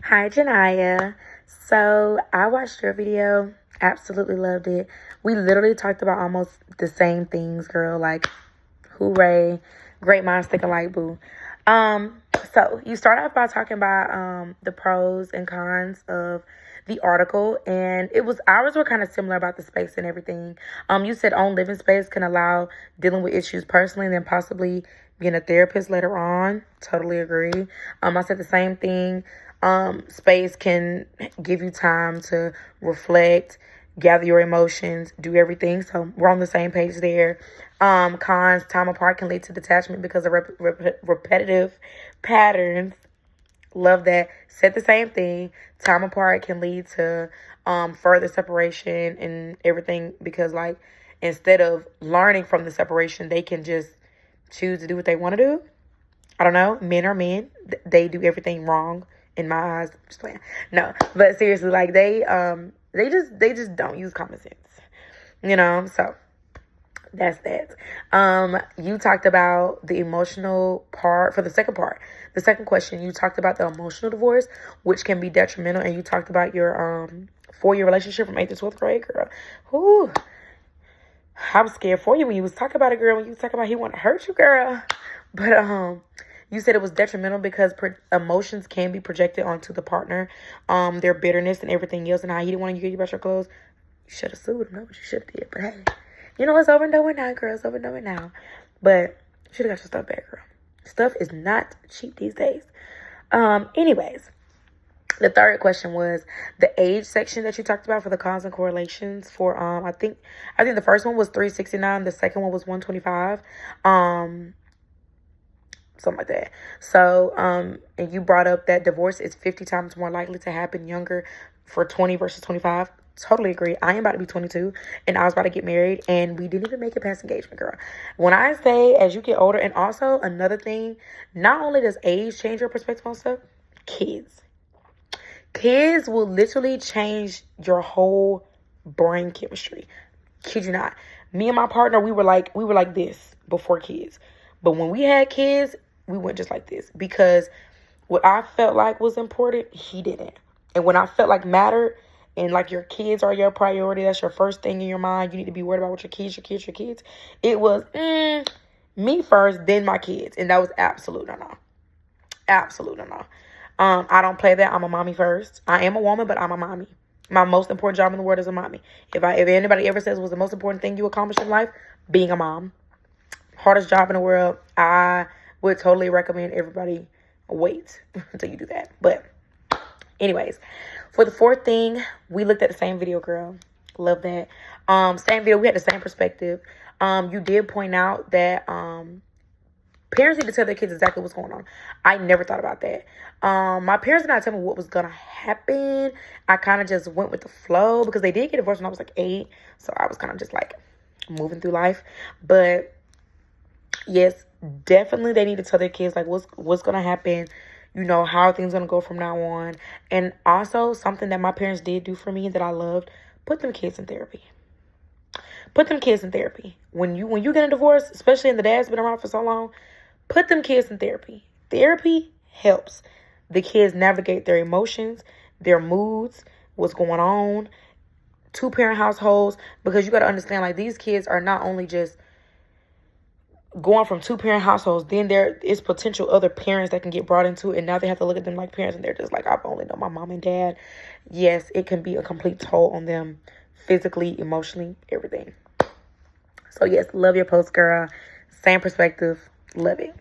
Hi, Janyah. So I watched your video. Absolutely loved it. We literally talked about almost the same things, girl. Like, hooray. Great minds think alike, boo. Um, so you start off by talking about the pros and cons of the article, and it was ours were kind of similar about the space and everything. You said own living space can allow dealing with issues personally and then possibly being a therapist later on. Totally agree. I said the same thing. Space can give you time to reflect, gather your emotions, do everything. So we're on the same page there. Cons, time apart can lead to detachment because of repetitive patterns. Love that. Said the same thing. Time apart can lead to further separation and everything because, like, instead of learning from the separation, they can just choose to do what they want to do. I don't know. Men are men. They do everything wrong in my eyes. Just playing. No, but seriously, like they just don't use common sense. So that's that. You talked about the emotional part for the second part. The second question, you talked about the emotional divorce, which can be detrimental, and you talked about your 4-year relationship from 8th to 12th grade, girl. Whoo. I was scared for you when you was talking about it, girl. When you was talking about he want to hurt you, girl. But you said it was detrimental because emotions can be projected onto the partner, their bitterness and everything else, and how he didn't want you to get about your clothes. You should have sued him. That's what you should have did. But hey, it's over and done with now, girl. It's over and done with now. But you should have got your stuff back, girl. Stuff is not cheap these days. Anyways, the third question was the age section that you talked about for the cons and correlations for I think the first one was 369, the second one was 125. Something like that. So, and you brought up that divorce is 50 times more likely to happen younger for 20 versus 25. Totally agree. I am about to be 22 and I was about to get married and we didn't even make it past engagement, girl. When I say as you get older, and also another thing, not only does age change your perspective on stuff, kids will literally change your whole brain chemistry. Kid you not. Me and my partner, we were like this before kids. But when we had kids, we went just like this. Because what I felt like was important, he didn't. And when I felt like mattered, and like your kids are your priority, that's your first thing in your mind, you need to be worried about what your kids. It was me first, then my kids. And that was absolute no. Absolute no. I don't play that. I'm a mommy first. I am a woman, but I'm a mommy. My most important job in the world is a mommy. If anybody ever says what's the most important thing you accomplish in life, being a mom. Hardest job in the world. I would totally recommend everybody wait until you do that. But anyways, for the fourth thing, we looked at the same video, girl. Love that. Same video. We had the same perspective. You did point out that parents need to tell their kids exactly what's going on. I never thought about that. My parents did not tell me what was going to happen. I kind of just went with the flow because they did get divorced when I was like 8. So I was kind of just like moving through life. But yes, definitely they need to tell their kids like what's going to happen. How things going to go from now on. And also something that my parents did do for me that I loved, put them kids in therapy. Put them kids in therapy. When you get a divorce, especially in the dad's been around for so long, put them kids in therapy. Therapy helps the kids navigate their emotions, their moods, what's going on, 2-parent households, because you got to understand, like, these kids are not only just going from 2-parent households, then there is potential other parents that can get brought into it, and now they have to look at them like parents, and they're just like, I've only known my mom and dad. Yes, it can be a complete toll on them physically, emotionally, everything. So yes, love your post, girl. Same perspective. Love it.